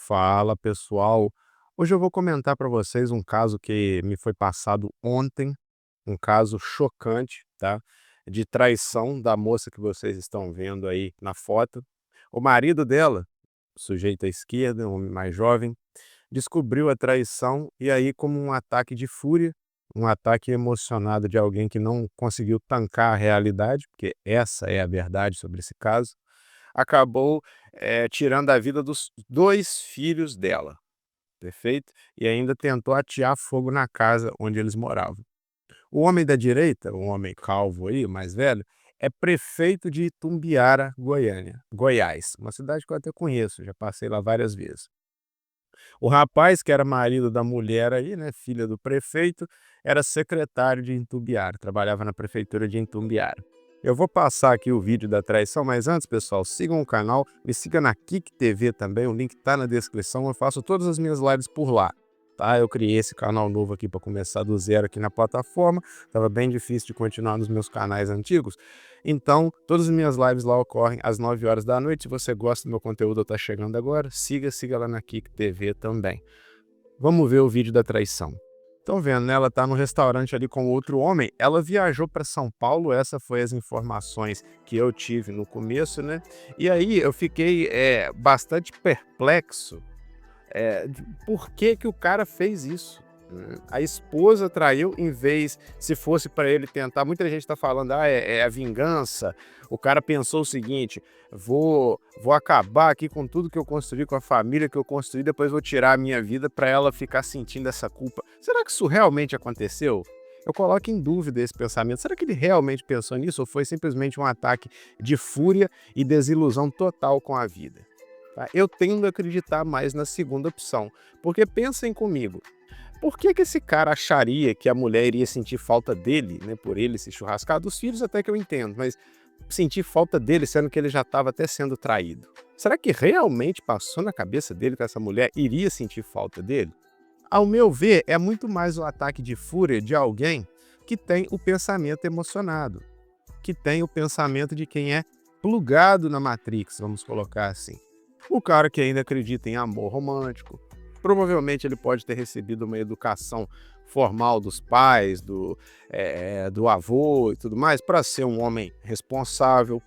Fala pessoal, hoje eu vou comentar para vocês um caso que me foi passado ontem, um caso chocante, tá? De traição da moça que vocês estão vendo aí na foto. O marido dela, sujeito à esquerda, um homem mais jovem, descobriu a traição e aí, como um ataque de fúria, um ataque emocionado de alguém que não conseguiu tancar a realidade, porque essa é a verdade sobre esse caso, acabou, tirando a vida dos 2 filhos dela, perfeito? E ainda tentou atear fogo na casa onde eles moravam. O homem da direita, um homem calvo aí, mais velho, é prefeito de Itumbiara, Goiânia, Goiás, uma cidade que eu até conheço, já passei lá várias vezes. O rapaz, que era marido da mulher aí, né, filha do prefeito, era secretário de Itumbiara, trabalhava na prefeitura de Itumbiara. Eu vou passar aqui o vídeo da traição, mas antes, pessoal, sigam o canal, me siga na Kik TV também, o link tá na descrição, eu faço todas as minhas lives por lá, tá? Eu criei esse canal novo aqui para começar do zero aqui na plataforma, tava bem difícil de continuar nos meus canais antigos, então todas as minhas lives lá ocorrem às 9 horas da noite. Se você gosta do meu conteúdo ou tá chegando agora, siga lá na Kik TV também. Vamos ver o vídeo da traição. Estão vendo, né? Ela tá no restaurante ali com outro homem. Ela viajou para São Paulo, essa foi as informações que eu tive no começo, né? E aí eu fiquei bastante perplexo, de por que que o cara fez isso, né. A esposa traiu em vez, se fosse para ele tentar, muita gente está falando: "Ah, é a vingança". O cara pensou o seguinte: "Vou acabar aqui com tudo que eu construí, com a família que eu construí, depois vou tirar a minha vida para ela ficar sentindo essa culpa". Será que isso realmente aconteceu? Eu coloco em dúvida esse pensamento. Será que ele realmente pensou nisso ou foi simplesmente um ataque de fúria e desilusão total com a vida? Tá? Eu tendo a acreditar mais na segunda opção, porque pensem comigo, por que que esse cara acharia que a mulher iria sentir falta dele, né, por ele se churrascar? Dos filhos até que eu entendo, mas sentir falta dele, sendo que ele já estava até sendo traído. Será que realmente passou na cabeça dele que essa mulher iria sentir falta dele? Ao meu ver, é muito mais o ataque de fúria de alguém que tem o pensamento emocionado, que tem o pensamento de quem é plugado na Matrix, vamos colocar assim. O cara que ainda acredita em amor romântico, provavelmente ele pode ter recebido uma educação formal dos pais, do avô e tudo mais, para ser um homem responsável,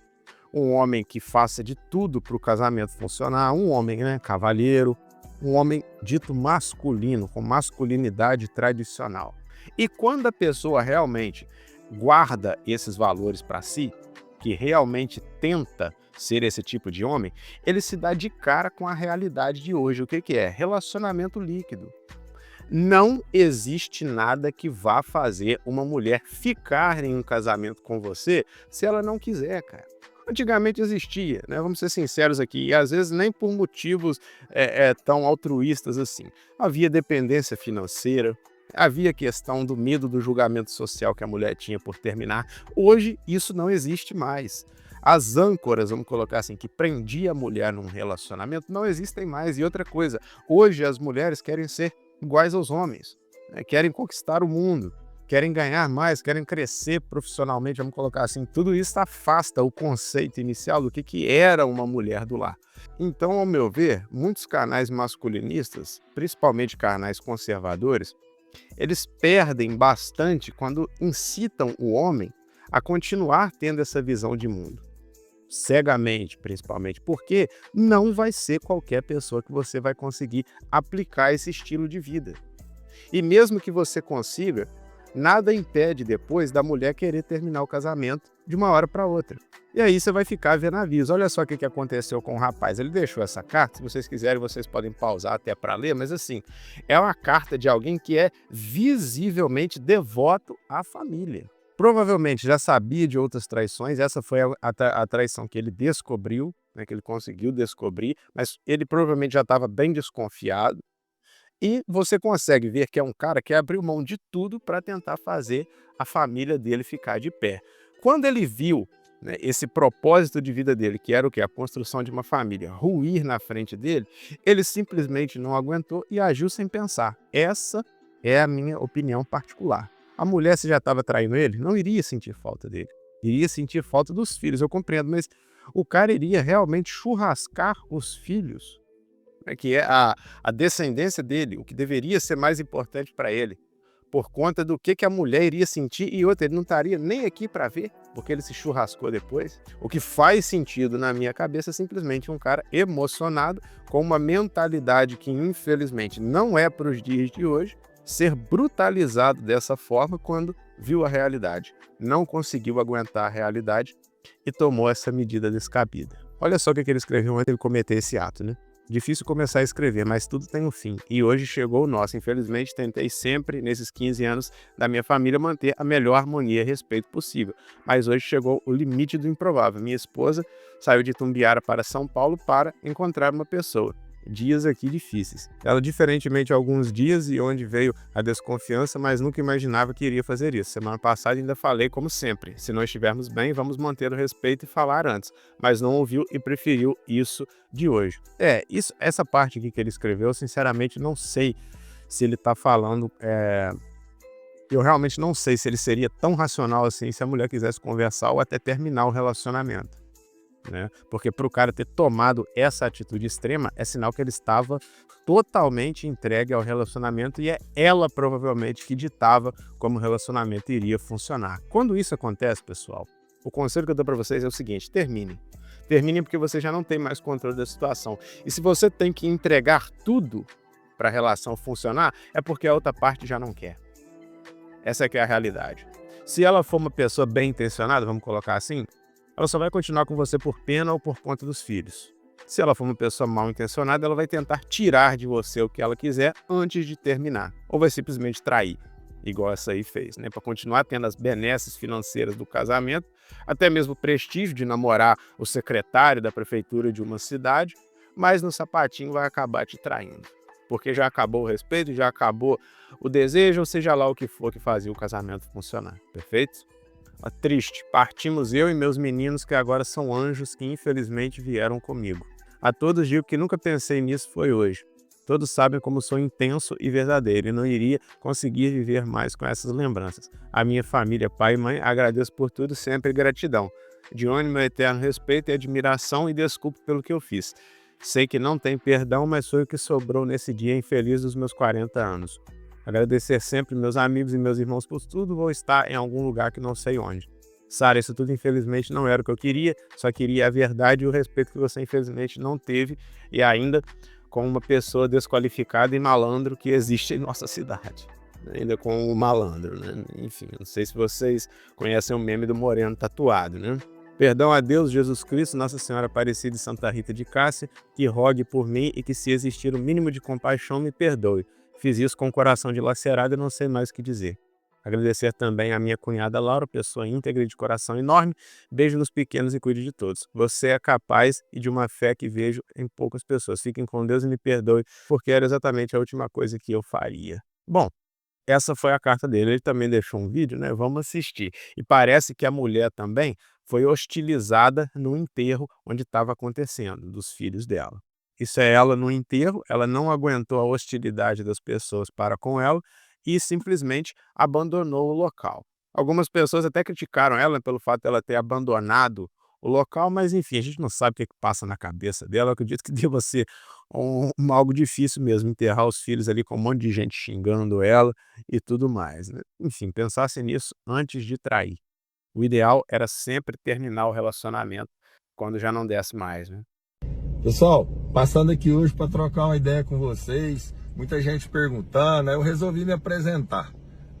um homem que faça de tudo para o casamento funcionar, um homem, né, cavalheiro, um homem dito masculino, com masculinidade tradicional. E quando a pessoa realmente guarda esses valores para si, que realmente tenta ser esse tipo de homem, ele se dá de cara com a realidade de hoje. O que que é? Relacionamento líquido. Não existe nada que vá fazer uma mulher ficar em um casamento com você se ela não quiser, cara. Antigamente existia, né? Vamos ser sinceros aqui, e às vezes nem por motivos tão altruístas assim. Havia dependência financeira, havia questão do medo do julgamento social que a mulher tinha por terminar. Hoje isso não existe mais. As âncoras, vamos colocar assim, que prendia a mulher num relacionamento, não existem mais. E outra coisa, hoje as mulheres querem ser iguais aos homens, né? Querem conquistar o mundo, querem ganhar mais, querem crescer profissionalmente, vamos colocar assim. Tudo isso afasta o conceito inicial do que era uma mulher do lar. Então, ao meu ver, muitos canais masculinistas, principalmente canais conservadores, eles perdem bastante quando incitam o homem a continuar tendo essa visão de mundo. Cegamente, principalmente, porque não vai ser qualquer pessoa que você vai conseguir aplicar esse estilo de vida. E mesmo que você consiga, nada impede depois da mulher querer terminar o casamento de uma hora para outra. E aí você vai ficar vendo aviso. Olha só o que aconteceu com o rapaz. Ele deixou essa carta, se vocês quiserem, vocês podem pausar até para ler, mas assim, é uma carta de alguém que é visivelmente devoto à família. Provavelmente já sabia de outras traições, essa foi a traição que ele descobriu, né, que ele conseguiu descobrir, mas ele provavelmente já estava bem desconfiado. E você consegue ver que é um cara que abriu mão de tudo para tentar fazer a família dele ficar de pé. Quando ele viu, né, esse propósito de vida dele, que era o quê? A construção de uma família, ruir na frente dele, ele simplesmente não aguentou e agiu sem pensar. Essa é a minha opinião particular. A mulher, se já estava traindo ele, não iria sentir falta dele. Iria sentir falta dos filhos, eu compreendo, mas o cara iria realmente churrascar os filhos, né, que é a descendência dele, o que deveria ser mais importante para ele, por conta do que a mulher iria sentir, e outra, ele não estaria nem aqui para ver, porque ele se churrascou depois. O que faz sentido na minha cabeça é simplesmente um cara emocionado, com uma mentalidade que infelizmente não é para os dias de hoje, ser brutalizado dessa forma quando viu a realidade. Não conseguiu aguentar a realidade e tomou essa medida descabida. Olha só o que ele escreveu antes de cometer esse ato, né? Difícil começar a escrever, mas tudo tem um fim. E hoje chegou o nosso. Infelizmente, tentei sempre, nesses 15 anos da minha família, manter a melhor harmonia e respeito possível. Mas hoje chegou o limite do improvável. Minha esposa saiu de Tumbiara para São Paulo para encontrar uma pessoa. Dias aqui difíceis. Ela, diferentemente de alguns dias e onde veio a desconfiança, mas nunca imaginava que iria fazer isso. Semana passada ainda falei como sempre, se não estivermos bem, vamos manter o respeito e falar antes, mas não ouviu e preferiu isso de hoje. Essa parte aqui que ele escreveu, sinceramente não sei se ele está falando, eu realmente não sei se ele seria tão racional assim se a mulher quisesse conversar ou até terminar o relacionamento, né? Porque para o cara ter tomado essa atitude extrema, é sinal que ele estava totalmente entregue ao relacionamento e é ela provavelmente que ditava como o relacionamento iria funcionar. Quando isso acontece, pessoal, o conselho que eu dou para vocês é o seguinte: terminem. Terminem porque você já não tem mais controle da situação. E se você tem que entregar tudo para a relação funcionar, é porque a outra parte já não quer. Essa é que é a realidade. Se ela for uma pessoa bem intencionada, vamos colocar assim, ela só vai continuar com você por pena ou por conta dos filhos. Se ela for uma pessoa mal intencionada, ela vai tentar tirar de você o que ela quiser antes de terminar. Ou vai simplesmente trair, igual essa aí fez, né? Para continuar tendo as benesses financeiras do casamento, até mesmo o prestígio de namorar o secretário da prefeitura de uma cidade, mas no sapatinho vai acabar te traindo. Porque já acabou o respeito, já acabou o desejo, ou seja lá o que for que fazia o casamento funcionar. Perfeito? Triste, partimos eu e meus meninos que agora são anjos que infelizmente vieram comigo. A todos digo que nunca pensei nisso foi hoje. Todos sabem como sou intenso e verdadeiro e não iria conseguir viver mais com essas lembranças. A minha família, pai e mãe, agradeço por tudo, sempre gratidão. De onde meu eterno respeito e admiração e desculpa pelo que eu fiz. Sei que não tem perdão, mas foi o que sobrou nesse dia infeliz dos meus 40 anos. Agradecer sempre meus amigos e meus irmãos por tudo, vou estar em algum lugar que não sei onde. Sara, isso tudo infelizmente não era o que eu queria, só queria a verdade e o respeito que você infelizmente não teve, e ainda com uma pessoa desqualificada e malandro que existe em nossa cidade. Ainda com o malandro, né? Enfim, não sei se vocês conhecem o meme do moreno tatuado, né? Perdão a Deus, Jesus Cristo, Nossa Senhora Aparecida e Santa Rita de Cássia, que rogue por mim e que se existir o mínimo de compaixão me perdoe. Fiz isso com o coração dilacerado e não sei mais o que dizer. Agradecer também a minha cunhada Laura, pessoa íntegra e de coração enorme. Beijo nos pequenos e cuide de todos. Você é capaz e de uma fé que vejo em poucas pessoas. Fiquem com Deus e me perdoe, porque era exatamente a última coisa que eu faria. Bom, essa foi a carta dele. Ele também deixou um vídeo, né? Vamos assistir. E parece que a mulher também foi hostilizada no enterro onde estava acontecendo, dos filhos dela. Isso é ela no enterro, ela não aguentou a hostilidade das pessoas para com ela e simplesmente abandonou o local. Algumas pessoas até criticaram ela pelo fato de ela ter abandonado o local, mas enfim, a gente não sabe o que passa na cabeça dela. Eu acredito que deva ser algo difícil mesmo, enterrar os filhos ali com um monte de gente xingando ela e tudo mais, né? Enfim, pensasse nisso antes de trair. O ideal era sempre terminar o relacionamento quando já não desse mais, né? Pessoal, passando aqui hoje para trocar uma ideia com vocês, muita gente perguntando, aí eu resolvi me apresentar.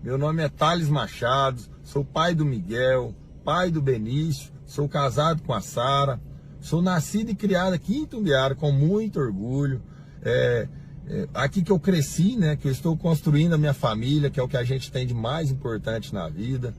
Meu nome é Thales Machado, sou pai do Miguel, pai do Benício, sou casado com a Sara, sou nascido e criado aqui em Tumbiara com muito orgulho. Aqui que eu cresci, né, que eu estou construindo a minha família, que é o que a gente tem de mais importante na vida.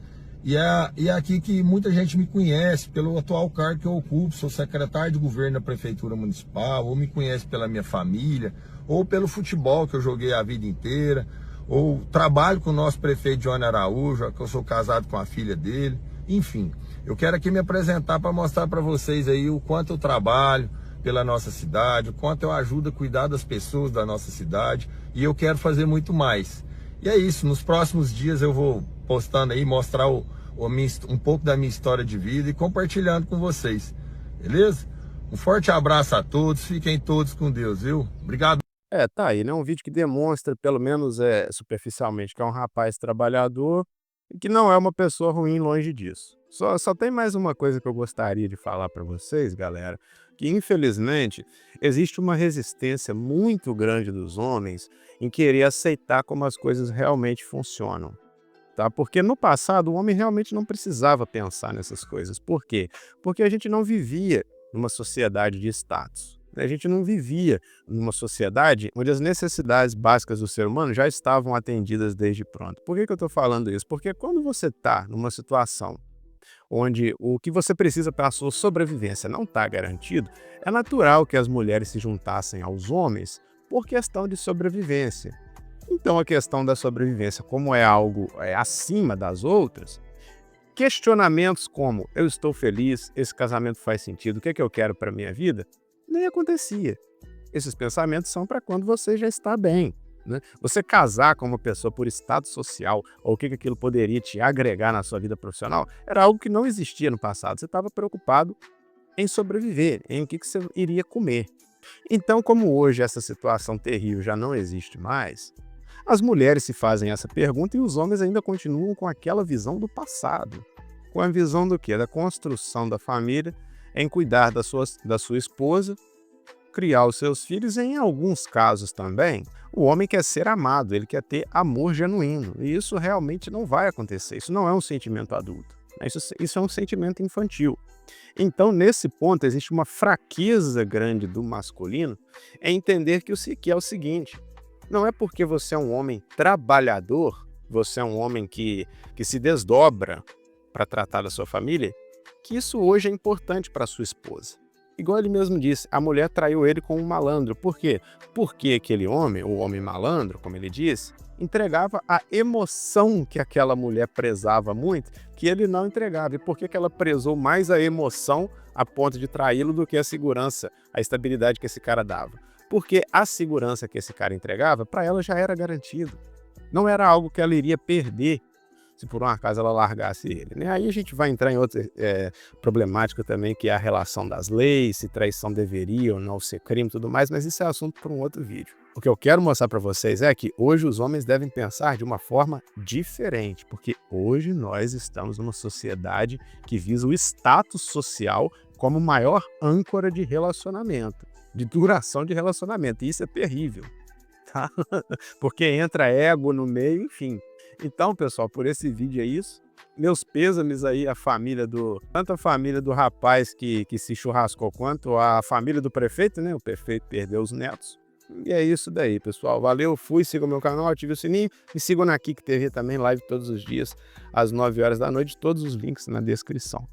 E é aqui que muita gente me conhece pelo atual cargo que eu ocupo, sou secretário de governo da Prefeitura Municipal, ou me conhece pela minha família, ou pelo futebol que eu joguei a vida inteira, ou trabalho com o nosso prefeito Johnny Araújo, que eu sou casado com a filha dele. Enfim, eu quero aqui me apresentar para mostrar para vocês aí o quanto eu trabalho pela nossa cidade, o quanto eu ajudo a cuidar das pessoas da nossa cidade, e eu quero fazer muito mais. E é isso, nos próximos dias eu vou postando aí, mostrar um pouco da minha história de vida e compartilhando com vocês, beleza? Um forte abraço a todos, fiquem todos com Deus, viu? Obrigado. Tá aí, né, um vídeo que demonstra, pelo menos, superficialmente, que é um rapaz trabalhador e que não é uma pessoa ruim, longe disso. Só tem mais uma coisa que eu gostaria de falar para vocês, galera, que infelizmente existe uma resistência muito grande dos homens em querer aceitar como as coisas realmente funcionam, tá? Porque no passado o homem realmente não precisava pensar nessas coisas. Por quê? Porque a gente não vivia numa sociedade de status, né? A gente não vivia numa sociedade onde as necessidades básicas do ser humano já estavam atendidas desde pronto. Por que que eu estou falando isso? Porque quando você está numa situação onde o que você precisa para a sua sobrevivência não está garantido, é natural que as mulheres se juntassem aos homens por questão de sobrevivência. Então, a questão da sobrevivência, como é algo acima das outras, questionamentos como: eu estou feliz, esse casamento faz sentido, o que é que eu quero para a minha vida, nem acontecia. Esses pensamentos são para quando você já está bem, né? Você casar com uma pessoa por status social, ou o que que aquilo poderia te agregar na sua vida profissional, era algo que não existia no passado. Você estava preocupado em sobreviver, em o que que você iria comer. Então, como hoje essa situação terrível já não existe mais, as mulheres se fazem essa pergunta e os homens ainda continuam com aquela visão do passado. Com a visão do quê? Da construção da família, em cuidar da sua esposa, criar os seus filhos e, em alguns casos também, o homem quer ser amado, ele quer ter amor genuíno. E isso realmente não vai acontecer, isso não é um sentimento adulto, né? Isso é um sentimento infantil. Então, nesse ponto, existe uma fraqueza grande do masculino em entender que é o seguinte: não é porque você é um homem trabalhador, você é um homem que se desdobra para tratar da sua família, que isso hoje é importante para sua esposa. Igual ele mesmo disse, a mulher traiu ele com um malandro. Por quê? Porque aquele homem, o homem malandro, como ele disse, entregava a emoção que aquela mulher prezava muito, que ele não entregava. E por que que ela prezou mais a emoção a ponto de traí-lo do que a segurança, a estabilidade que esse cara dava? Porque a segurança que esse cara entregava, para ela já era garantido. Não era algo que ela iria perder se por um acaso ela largasse ele, né? Aí a gente vai entrar em outra problemática também, que é a relação das leis, se traição deveria ou não ser crime e tudo mais, mas isso é assunto para um outro vídeo. O que eu quero mostrar para vocês é que hoje os homens devem pensar de uma forma diferente, porque hoje nós estamos numa sociedade que visa o status social como maior âncora de relacionamento, de duração de relacionamento, e isso é terrível, tá? Porque entra ego no meio, enfim. Então, pessoal, por esse vídeo é isso. Meus pêsames aí à família tanto a família do rapaz que se churrascou, quanto a família do prefeito, né? O prefeito perdeu os netos. E é isso daí, pessoal. Valeu, fui, sigam o meu canal, ative o sininho. Me sigam na Kik TV também, live todos os dias, às 9 horas da noite. Todos os links na descrição.